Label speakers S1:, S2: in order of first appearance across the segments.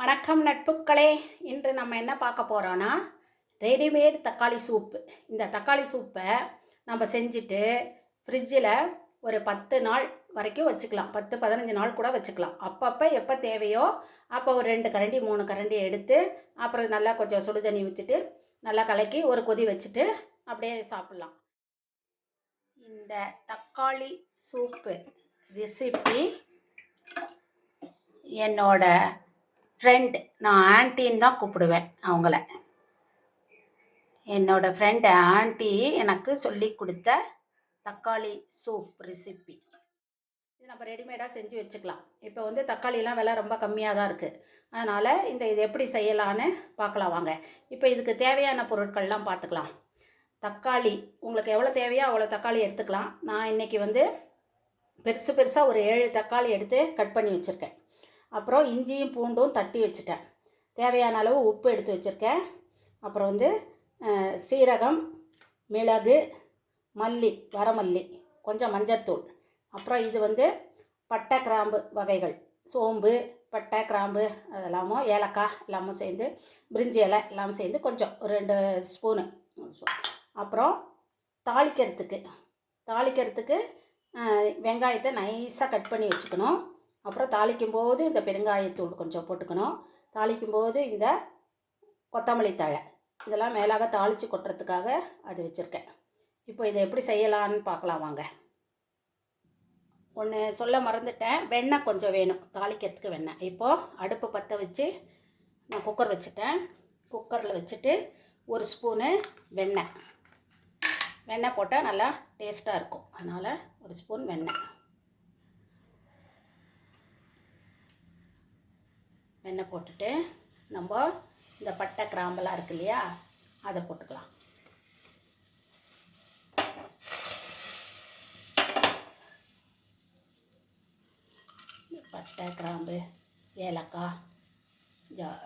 S1: வணக்கம் நட்புக்களே. இன்று நம்ம என்ன பார்க்க போகிறோன்னா ரெடிமேட் தக்காளி சூப்பு. இந்த தக்காளி சூப்பை நம்ம செஞ்சுட்டு ஃப்ரிட்ஜில் ஒரு 10 நாள் வரைக்கும் வச்சுக்கலாம். 10-15 நாள் கூட வச்சுக்கலாம். அப்பப்போ எப்போ தேவையோ அப்போ ஒரு 2 கரண்டி 3 கரண்டி எடுத்து அப்புறம் நல்லா கொஞ்சம் சுடு தண்ணி ஊற்றிட்டு நல்லா கலக்கி ஒரு கொதி வச்சுட்டு அப்படியே சாப்பிட்லாம். இந்த தக்காளி சூப்பு ரெசிபி என்னோட ஃப்ரெண்டு, நான் ஆன்ட்டின்னு தான் கூப்பிடுவேன் அவங்கள. என்னோடய ஃப்ரெண்டு ஆன்ட்டி எனக்கு சொல்லி கொடுத்த தக்காளி சூப் ரெசிபி. இது நம்ம ரெடிமேடாக செஞ்சு வச்சுக்கலாம். இப்போ வந்து தக்காளிலாம் விலை ரொம்ப கம்மியாக தான் இருக்குது. அதனால் இது எப்படி செய்யலான்னு பார்க்கலாம் வாங்க. இப்போ இதுக்கு தேவையான பொருட்கள்லாம் பார்த்துக்கலாம். தக்காளி உங்களுக்கு எவ்வளோ தேவையோ அவ்வளோ தக்காளி எடுத்துக்கலாம். நான் இன்றைக்கி வந்து பெருசாக ஒரு 7 தக்காளி எடுத்து கட் பண்ணி வச்சுருக்கேன். அப்புறம் இஞ்சியும் பூண்டும் தட்டி வச்சுட்டேன். தேவையான அளவு உப்பு எடுத்து வச்சுருக்கேன். அப்புறம் வந்து சீரகம், மிளகு, மல்லி, வரமல்லி, கொஞ்சம் மஞ்சத்தூள், அப்புறம் இது வந்து பட்டை கிராம்பு வகைகள், சோம்பு, பட்டை கிராம்பு அதெல்லாமும், ஏலக்காய் எல்லாமும் சேர்ந்து, பிரிஞ்சி இலை எல்லாமும் சேர்ந்து கொஞ்சம் ஒரு 2 ஸ்பூனு. அப்புறம் தாளிக்கிறதுக்கு வெங்காயத்தை நைஸாக கட் பண்ணி வச்சுக்கணும். அப்புறம் தாளிக்கும்போது இந்த பெருங்காயத்தூள் கொஞ்சம் போட்டுக்கணும். தாளிக்கும்போது இந்த கொத்தமல்லி தழை இதெல்லாம் மேலாக தாளித்து கொட்டுறதுக்காக அது வச்சுருக்கேன். இப்போ இதை எப்படி செய்யலான்னு பார்க்கலாம் வாங்க. ஒன்று சொல்ல மறந்துட்டேன், வெண்ணெய் கொஞ்சம் வேணும் தாளிக்கிறதுக்கு வெண்ணெய். இப்போது அடுப்பு பற்ற வச்சு நான் குக்கர் வச்சுட்டேன். குக்கரில் வச்சுட்டு ஒரு ஸ்பூனு வெண்ணெய் போட்டால் நல்லா டேஸ்ட்டாக இருக்கும். அதனால் ஒரு ஸ்பூன் வெண்ணெய் போட்டுட்டு நம்ம இந்த பட்டை கிராம்பெல்லாம் இருக்கு இல்லையா, அதை போட்டுக்கலாம். பட்டை கிராம்பு, ஏலக்காய்,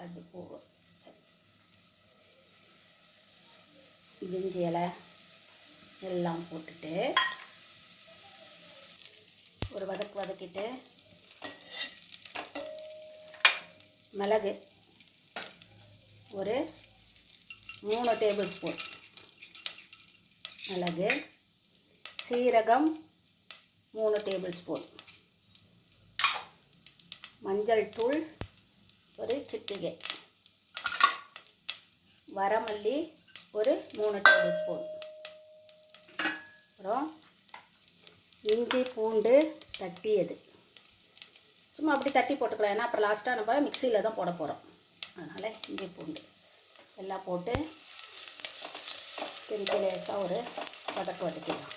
S1: அது பூ, பிரிஞ்சி இலை எல்லாம் போட்டுட்டு ஒரு வதக்கிட்டு மிளகு ஒரு 3 டேபிள் ஸ்பூன் மிளகு, சீரகம் 3 டேபிள் ஸ்பூன், மஞ்சள் தூள் ஒரு சிட்டிகை, வரமல்லி ஒரு 3 டேபிள் ஸ்பூன், அப்புறம் இஞ்சி பூண்டு தட்டியது சும்மா அப்படி தட்டி போட்டுக்கலாம். ஏன்னா அப்புறம் லாஸ்ட்டாக நம்ம மிக்சியில் தான் போட போகிறோம். அதனால் இஞ்சி பூண்டு எல்லாம் போட்டு திருப்பி லேசாக ஒரு வதக்கிடலாம்.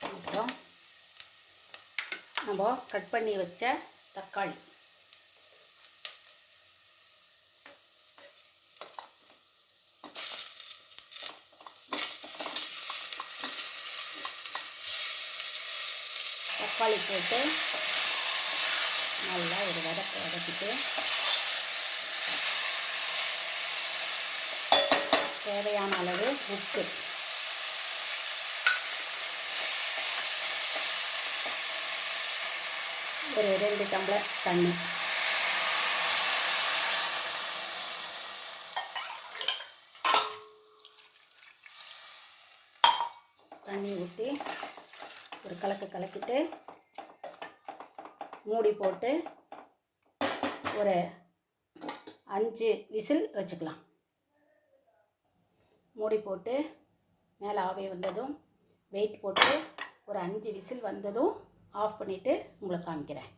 S1: அப்புறம் நம்ம கட் பண்ணி வச்ச தக்காளி போட்டு நல்லா ஒரு வதக்கிட்டு தேவையான அளவு உப்பு, ஒரு 2 டம்ளர் தண்ணி ஊற்றி ஒரு கலக்கிட்டு மூடி போட்டு ஒரு 5 விசில் வச்சுக்கலாம். மூடி போட்டு மேலே ஆவி வந்ததும் வெயிட் போட்டு ஒரு 5 விசில் வந்ததும் ஆஃப் பண்ணிவிட்டு உங்களுக்கு காமிக்கிறேன்.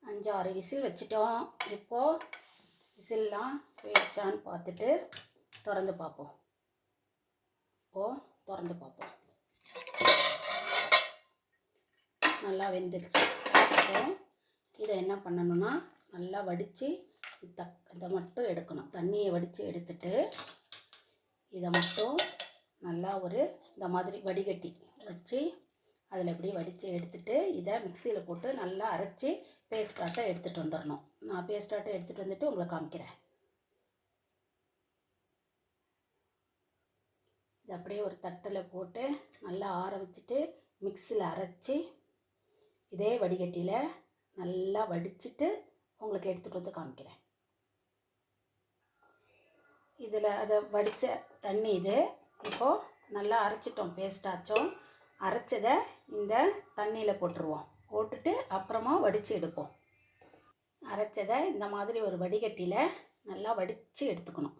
S1: 5-6 விசில் வச்சிட்டோம். இப்போது விசில்லாம் போயிடுச்சான்னு பார்த்துட்டு திறந்து பார்ப்போம். நல்லா வெந்துருச்சு. அப்புறம் இதை என்ன பண்ணணும்னா நல்லா வடித்து இதை மட்டும் எடுக்கணும். தண்ணியை வடித்து எடுத்துட்டு இதை மட்டும் நல்லா இந்த மாதிரி வடிகட்டி வச்சு அதில் இப்படி வடித்து எடுத்துட்டு இதை மிக்சியில் போட்டு நல்லா அரைச்சி பேஸ்டாட்டம் எடுத்துகிட்டு வந்துடணும். நான் பேஸ்டாட்டம் எடுத்துகிட்டு வந்துட்டு உங்களுக்கு காமிக்கிறேன். இது அப்படியே ஒரு தட்டில் போட்டு நல்லா ஆற வச்சுட்டு மிக்சியில் அரைச்சி இதே வடிகட்டியில் நல்லா வடிச்சிட்டு உங்களுக்கு எடுத்துகிட்டு வந்து காமிக்கிறேன். இதில் அதை வடித்த தண்ணி இது. இப்போது நல்லா அரைச்சிட்டோம், பேஸ்டாச்சும். அரைச்சதை இந்த தண்ணியில் போட்டுருவோம். போட்டுட்டு அப்புறமா வடித்து எடுப்போம். அரைச்சதை இந்த மாதிரி ஒரு வடிகட்டியில் நல்லா வடித்து எடுத்துக்கணும்.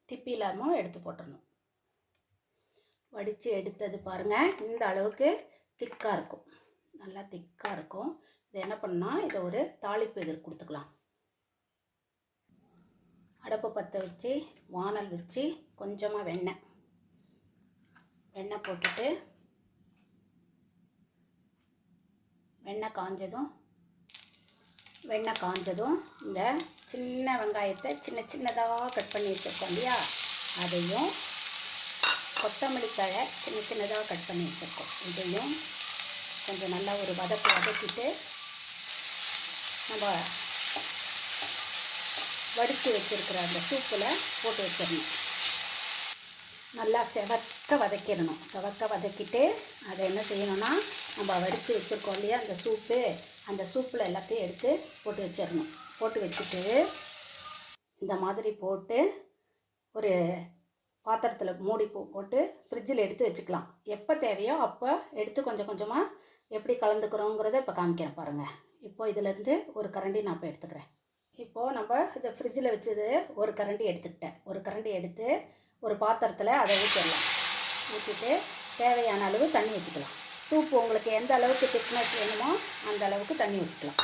S1: திப்பி இல்லாமல் எடுத்து போட்டுடணும். வடித்து எடுத்தது பாருங்கள், இந்த அளவுக்கு திக்காக இருக்கும். நல்லா திக்காக இருக்கும். இதை என்ன பண்ணால் இதை ஒரு தாளிப்பு எதிர் கொடுத்துக்கலாம். அடுப்பை பற்ற வச்சு வானல் வச்சு கொஞ்சமாக வெண்ணெய் போட்டுட்டு வெண்ணெய் காஞ்சதும் இந்த சின்ன வெங்காயத்தை சின்னதாக கட் பண்ணி வச்சுருக்கோம் இல்லையா, அதையும் கொத்தமல்லி தழை சின்னதாக கட் பண்ணி வச்சுருக்கோம், இதையும் கொஞ்சம் நல்லா ஒரு வதக்கிட்டு நம்ம வடித்து வச்சுருக்கிற அந்த சூப்பில் போட்டு வச்சிடணும். நல்லா செவக்க வதக்கிட்டு அதை என்ன செய்யணும்னா, நம்ம வடித்து வச்சுருக்கோம் இல்லையா அந்த சூப்பு, அந்த சூப்பில் எல்லாத்தையும் எடுத்து போட்டு வச்சிடணும். போட்டு வச்சுட்டு இந்த மாதிரி போட்டு ஒரு பாத்திரத்தில் மூடி போட்டு ஃப்ரிட்ஜில் எடுத்து வச்சுக்கலாம். எப்போ தேவையோ அப்போ எடுத்து கொஞ்சம் கொஞ்சமாக எப்படி கலந்துக்கிறோங்கிறத இப்போ காமிக்கிறேன் பாருங்கள். இப்போது இதிலேருந்து ஒரு கரண்டி நான் இப்போ எடுத்துக்கிறேன். இப்போது நம்ம இதை ஃப்ரிட்ஜில் வச்சது ஒரு கரண்டி எடுத்துக்கிட்டேன். ஒரு கரண்டி எடுத்து ஒரு பாத்திரத்தில் அதை ஊற்றிட்டு தேவையான அளவு தண்ணி ஊற்றிக்கலாம். சூப்பு உங்களுக்கு எந்த அளவுக்கு திக்னஸ் வேணுமோ அந்த அளவுக்கு தண்ணி ஊற்றிக்கலாம்.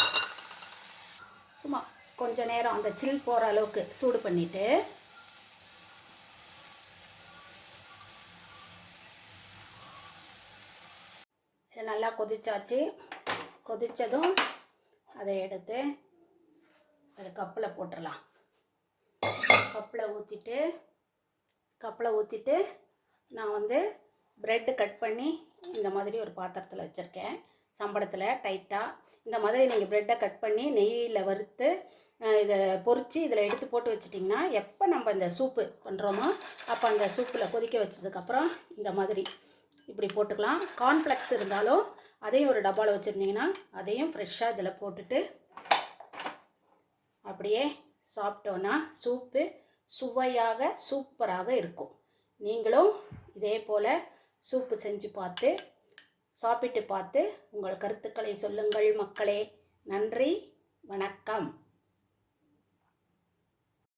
S1: சும்மா கொஞ்சம் நேரம் அந்த சில் போகிற அளவுக்கு சூடு பண்ணிவிட்டு இது நல்லா கொதித்ததும் அதை எடுத்து அது கப்பில் போட்டுடலாம். கப்பில் ஊற்றிட்டு நான் வந்து ப்ரெட்டு கட் பண்ணி இந்த மாதிரி ஒரு பாத்திரத்தில் வச்சுருக்கேன். சம்பளத்தில் டைட்டாக இந்த மாதிரி நீங்கள் ப்ரெட்டை கட் பண்ணி நெய்யில் வறுத்து இதை பொரித்து இதில் எடுத்து போட்டு வச்சிட்டிங்கன்னா எப்போ நம்ம இந்த சூப்பு பண்ணுறோமோ அப்போ அந்த சூப்பில் கொதிக்க வச்சதுக்கப்புறம் இந்த மாதிரி இப்படி போட்டுக்கலாம். கார்ன்ஃப்ளெக்ஸ் இருந்தாலும் அதையும் ஒரு டப்பாவில் வச்சுருந்தீங்கன்னா அதையும் ஃப்ரெஷ்ஷாக இதில் போட்டுட்டு அப்படியே சாப்பிட்டோன்னா சூப்பு சுவையாக சூப்பராக இருக்கும். நீங்களும் இதே போல் சூப்பு செஞ்சு சாப்பிட்டு பார்த்து உங்கள் கருத்துக்களை சொல்லுங்கள் மக்களே. நன்றி, வணக்கம்.